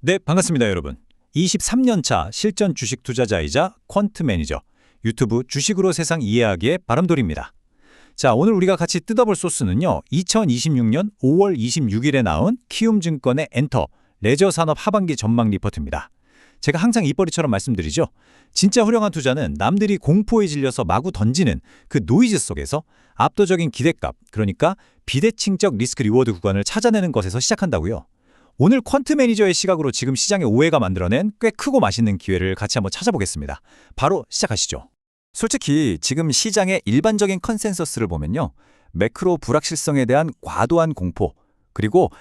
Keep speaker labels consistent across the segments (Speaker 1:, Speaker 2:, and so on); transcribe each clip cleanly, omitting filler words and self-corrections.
Speaker 1: 네, 반갑습니다, 여러분. 23년차 실전 주식 투자자이자 퀀트 매니저, 유튜브 주식으로 세상 이해하기의 바람돌이입니다. 자, 오늘 우리가 같이 뜯어볼 소스는요, 2026년 5월 26일에 나온 키움증권의 엔터, 레저 산업 하반기 전망 리포트입니다. 제가 항상 입버릇처럼 말씀드리죠. 진짜 훌륭한 투자는 남들이 공포에 질려서 마구 던지는 그 노이즈 속에서 압도적인 기대값, 그러니까 비대칭적 리스크 리워드 구간을 찾아내는 것에서 시작한다고요. 오늘 퀀트 매니저의 시각으로 지금 시장의 오해가 만들어낸 꽤 크고 맛있는 기회를 같이 한번 찾아보겠습니다. 바로 시작하시죠.
Speaker 2: 솔직히 지금 시장의 일반적인 컨센서스를 보면요. 매크로 불확실성에 대한 과도한 공포, 그리고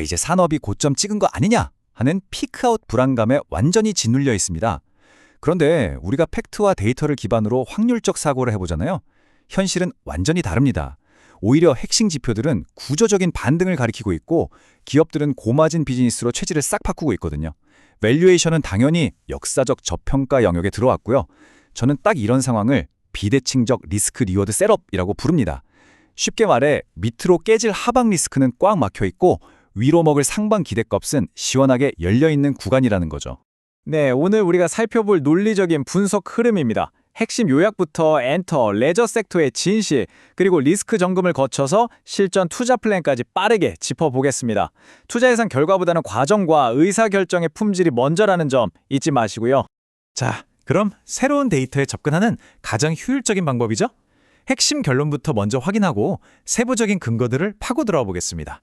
Speaker 2: 이제 산업이 고점 찍은 거 아니냐 하는 피크아웃 불안감에 완전히 짓눌려 있습니다. 그런데 우리가 팩트와 데이터를 기반으로 확률적 사고를 해보잖아요. 현실은 완전히 다릅니다. 오히려 핵심 지표들은 구조적인 반등을 가리키고 있고 기업들은 고마진 비즈니스로 체질을 싹 바꾸고 있거든요. 밸류에이션은 당연히 역사적 저평가 영역에 들어왔고요. 저는 딱 이런 상황을 비대칭적 리스크 리워드 셋업이라고 부릅니다. 쉽게 말해 밑으로 깨질 하방 리스크는 꽉 막혀 있고 위로 먹을 상방 기대값은 시원하게 열려있는 구간이라는 거죠.
Speaker 3: 네, 오늘 우리가 살펴볼 논리적인 분석 흐름입니다. 핵심 요약부터 엔터, 레저 섹터의 진실, 그리고 리스크 점검을 거쳐서 실전 투자 플랜까지 빠르게 짚어보겠습니다. 투자 예상 결과보다는 과정과 의사결정의 품질이 먼저라는 점 잊지 마시고요.
Speaker 1: 자, 그럼 새로운 데이터에 접근하는 가장 효율적인 방법이죠? 핵심 결론부터 먼저 확인하고 세부적인 근거들을 파고 들어와 보겠습니다.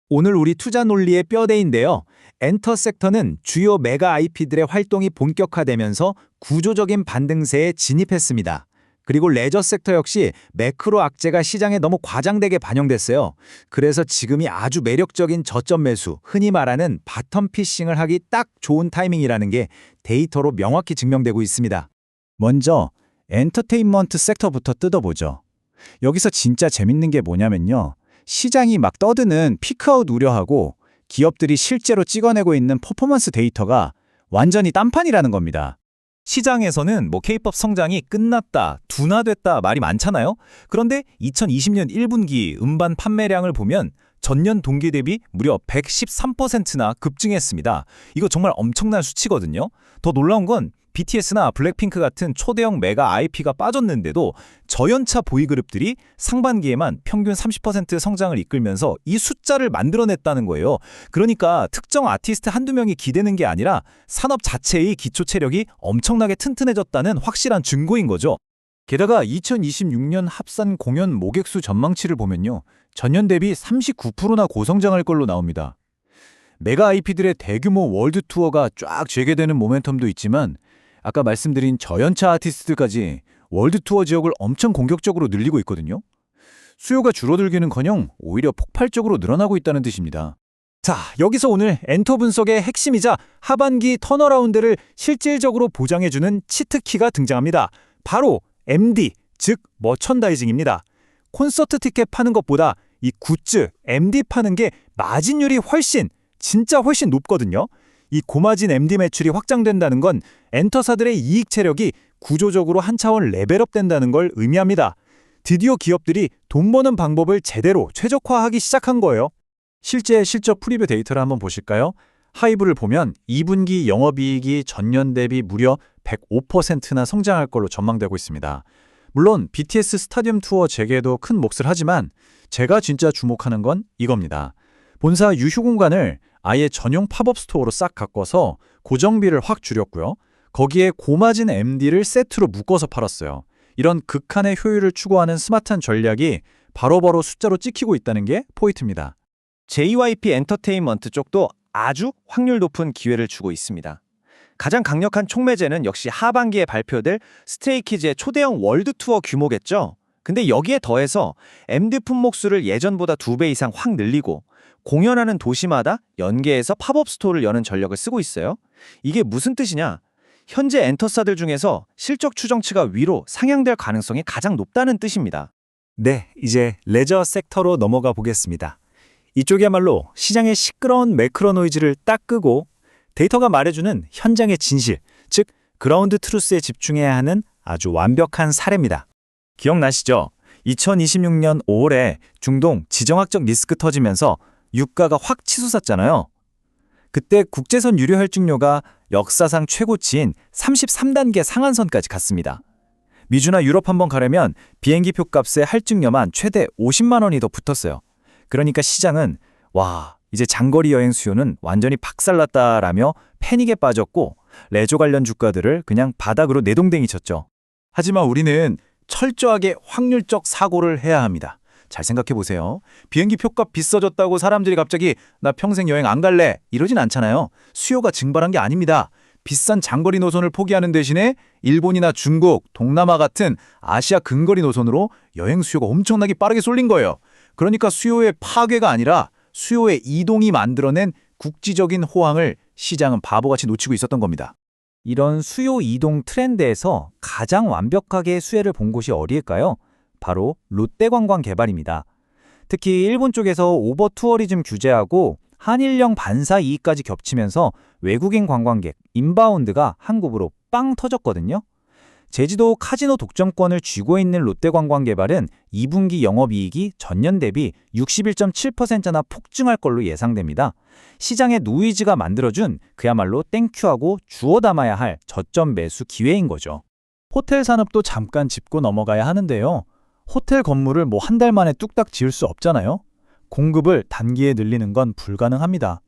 Speaker 3: 오늘 우리 투자 논리의 뼈대인데요. 엔터 섹터는 주요 메가 IP들의 활동이 본격화되면서 구조적인 반등세에 진입했습니다. 그리고 레저 섹터 역시 매크로 악재가 시장에 너무 과장되게 반영됐어요. 그래서 지금이 아주 매력적인 저점 매수, 흔히 말하는 바텀 피싱을 하기 딱 좋은 타이밍이라는 게 데이터로 명확히 증명되고 있습니다.
Speaker 2: 먼저 엔터테인먼트 섹터부터 뜯어보죠. 여기서 진짜 재밌는 게 뭐냐면요. 시장이 막 떠드는 피크아웃 우려하고 기업들이 실제로 찍어내고 있는 퍼포먼스 데이터가 완전히 딴판이라는 겁니다.
Speaker 1: 시장에서는 K-팝 성장이 끝났다, 둔화됐다 말이 많잖아요. 그런데 2020년 1분기 음반 판매량을 보면 전년 동기 대비 무려 113%나 급증했습니다. 이거 정말 엄청난 수치거든요. 더 놀라운 건 BTS나 블랙핑크 같은 초대형 메가 IP가 빠졌는데도 저연차 보이그룹들이 상반기에만 평균 30% 성장을 이끌면서 이 숫자를 만들어냈다는 거예요. 그러니까 특정 아티스트 한두 명이 기대는 게 아니라 산업 자체의 기초 체력이 엄청나게 튼튼해졌다는 확실한 증거인 거죠.
Speaker 3: 게다가 2026년 합산 공연 모객수 전망치를 보면요. 전년 대비 39%나 고성장할 걸로 나옵니다. 메가 IP들의 대규모 월드 투어가 쫙 재개되는 모멘텀도 있지만 아까 말씀드린 저연차 아티스트까지 월드 투어 지역을 엄청 공격적으로 늘리고 있거든요. 수요가 줄어들기는커녕 오히려 폭발적으로 늘어나고 있다는 뜻입니다.
Speaker 1: 자, 여기서 오늘 엔터 분석의 핵심이자 하반기 턴어라운드를 실질적으로 보장해주는 치트키가 등장합니다. 바로 MD, 즉 머천다이징입니다. 콘서트 티켓 파는 것보다 이 굿즈, MD 파는 게 마진율이 진짜 훨씬 높거든요. 이 고마진 MD 매출이 확장된다는 건 엔터사들의 이익 체력이 구조적으로 한 차원 레벨업 된다는 걸 의미합니다. 드디어 기업들이 돈 버는 방법을 제대로 최적화하기 시작한 거예요.
Speaker 3: 실제 실적 프리뷰 데이터를 한번 보실까요? 하이브를 보면 2분기 영업이익이 전년 대비 무려 105%나 성장할 걸로 전망되고 있습니다. 물론 BTS 스타디움 투어 재개도 큰 몫을 하지만 제가 진짜 주목하는 건 이겁니다. 본사 유휴 공간을 아예 전용 팝업 스토어로 싹 가꿔서 고정비를 확 줄였고요. 거기에 고마진 MD를 세트로 묶어서 팔았어요. 이런 극한의 효율을 추구하는 스마트한 전략이 바로바로 숫자로 찍히고 있다는 게 포인트입니다.
Speaker 4: JYP 엔터테인먼트 쪽도 아주 확률 높은 기회를 주고 있습니다. 가장 강력한 촉매제는 역시 하반기에 발표될 스트레이키즈의 초대형 월드 투어 규모겠죠. 근데 여기에 더해서 MD 품목 수를 예전보다 2배 이상 확 늘리고 공연하는 도시마다 연계해서 팝업 스토어를 여는 전략을 쓰고 있어요. 이게 무슨 뜻이냐? 현재 엔터사들 중에서 실적 추정치가 위로 상향될 가능성이 가장 높다는 뜻입니다.
Speaker 1: 네, 이제 레저 섹터로 넘어가 보겠습니다. 이쪽이야말로 시장의 시끄러운 매크로 노이즈를 딱 끄고 데이터가 말해주는 현장의 진실, 즉 그라운드 트루스에 집중해야 하는 아주 완벽한 사례입니다. 기억나시죠? 2026년 5월에 중동 지정학적 리스크 터지면서 유가가 확 치솟았잖아요.
Speaker 2: 그때 국제선 유료 혈증료가 역사상 최고치인 33단계 상한선까지 갔습니다. 미주나 유럽 한번 가려면 비행기 표값에 할증료만 최대 50만 원이 더 붙었어요. 그러니까 시장은 와, 이제 장거리 여행 수요는 완전히 박살났다라며 패닉에 빠졌고 레저 관련 주가들을 그냥 바닥으로 내동댕이 쳤죠.
Speaker 3: 하지만 우리는 철저하게 확률적 사고를 해야 합니다. 잘 생각해 보세요. 비행기 표값 비싸졌다고 사람들이 갑자기 나 평생 여행 안 갈래 이러진 않잖아요. 수요가 증발한 게 아닙니다. 비싼 장거리 노선을 포기하는 대신에 일본이나 중국, 동남아 같은 아시아 근거리 노선으로 여행 수요가 엄청나게 빠르게 쏠린 거예요. 그러니까 수요의 파괴가 아니라 수요의 이동이 만들어낸 국지적인 호황을 시장은 바보같이 놓치고 있었던 겁니다.
Speaker 2: 이런 수요 이동 트렌드에서 가장 완벽하게 수혜를 본 곳이 어디일까요? 바로 롯데관광 개발입니다. 특히 일본 쪽에서 오버 투어리즘 규제하고 한일령 반사 이익까지 겹치면서 외국인 관광객, 인바운드가 한국으로 빵 터졌거든요. 제주도 카지노 독점권을 쥐고 있는 롯데관광개발은 2분기 영업이익이 전년 대비 61.7%나 폭증할 걸로 예상됩니다. 시장의 노이즈가 만들어준 그야말로 땡큐하고 주워 담아야 할 저점 매수 기회인 거죠.
Speaker 3: 호텔 산업도 잠깐 짚고 넘어가야 하는데요. 호텔 건물을 뭐 한 달 만에 뚝딱 지을 수 없잖아요. 공급을 단기에 늘리는 건 불가능합니다.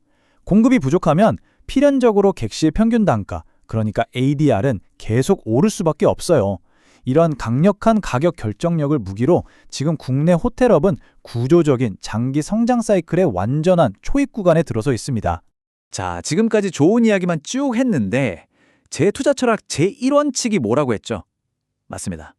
Speaker 3: 공급이 부족하면 필연적으로 객실 평균 단가, 그러니까 ADR은 계속 오를 수밖에 없어요. 이런 강력한 가격 결정력을 무기로 지금 국내 호텔업은 구조적인 장기 성장 사이클의 완전한 초입 구간에 들어서 있습니다.
Speaker 2: 자, 지금까지 좋은 이야기만 쭉 했는데 제 투자 철학 제1원칙이 뭐라고 했죠? 맞습니다.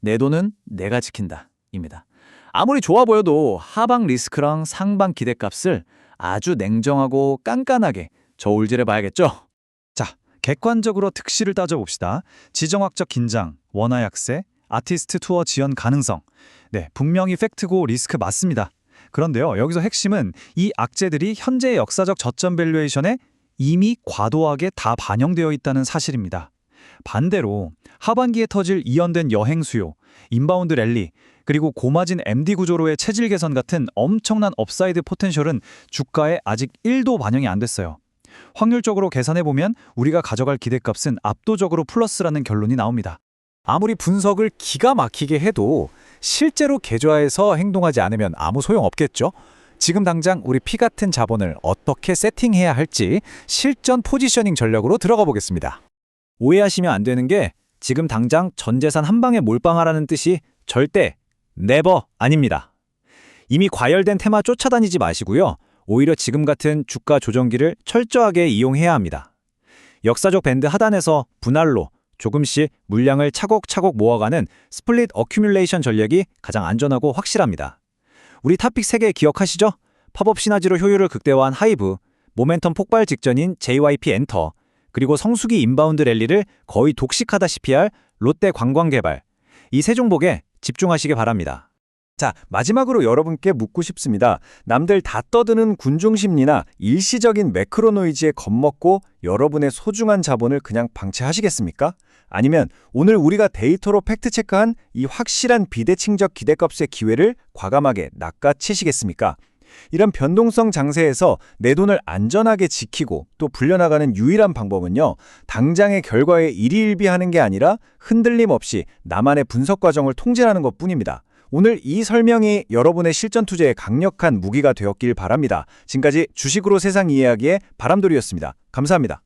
Speaker 2: 내 돈은 내가 지킨다 입니다. 아무리 좋아 보여도 하방 리스크랑 상방 기대값을 아주 냉정하고 깐깐하게 저울질해 봐야겠죠?
Speaker 1: 자, 객관적으로 특시를 따져봅시다. 지정학적 긴장, 원화 약세, 아티스트 투어 지연 가능성. 네, 분명히 팩트고 리스크 맞습니다. 그런데요, 여기서 핵심은 이 악재들이 현재의 역사적 저점 밸류에이션에 이미 과도하게 다 반영되어 있다는 사실입니다. 반대로 하반기에 터질 이연된 여행 수요, 인바운드 랠리, 그리고 고마진 MD 구조로의 체질 개선 같은 엄청난 업사이드 포텐셜은 주가에 아직 1도 반영이 안 됐어요. 확률적으로 계산해보면 우리가 가져갈 기대값은 압도적으로 플러스라는 결론이 나옵니다.
Speaker 3: 아무리 분석을 기가 막히게 해도 실제로 계좌에서 행동하지 않으면 아무 소용없겠죠? 지금 당장 우리 피 같은 자본을 어떻게 세팅해야 할지 실전 포지셔닝 전략으로 들어가 보겠습니다.
Speaker 2: 오해하시면 안 되는 게 지금 당장 전 재산 한 방에 몰빵하라는 뜻이 절대 네버 아닙니다. 이미 과열된 테마 쫓아다니지 마시고요. 오히려 지금 같은 주가 조정기를 철저하게 이용해야 합니다. 역사적 밴드 하단에서 분할로 조금씩 물량을 차곡차곡 모아가는 스플릿 어큐뮬레이션 전략이 가장 안전하고 확실합니다. 우리 탑픽 3개 기억하시죠? 팝업 시너지로 효율을 극대화한 하이브, 모멘텀 폭발 직전인 JYP 엔터, 그리고 성수기 인바운드 랠리를 거의 독식하다시피 할 롯데 관광개발. 이 세 종목에 집중하시기 바랍니다.
Speaker 5: 자, 마지막으로 여러분께 묻고 싶습니다. 남들 다 떠드는 군중심리나 일시적인 매크로 노이즈에 겁먹고 여러분의 소중한 자본을 그냥 방치하시겠습니까? 아니면 오늘 우리가 데이터로 팩트체크한 이 확실한 비대칭적 기대값의 기회를 과감하게 낚아채시겠습니까? 이런 변동성 장세에서 내 돈을 안전하게 지키고 또 불려나가는 유일한 방법은요, 당장의 결과에 일희일비하는 게 아니라 흔들림 없이 나만의 분석 과정을 통제하는 것뿐입니다. 오늘 이 설명이 여러분의 실전 투자에 강력한 무기가 되었길 바랍니다. 지금까지 주식으로 세상 이해하기의 바람돌이였습니다. 감사합니다.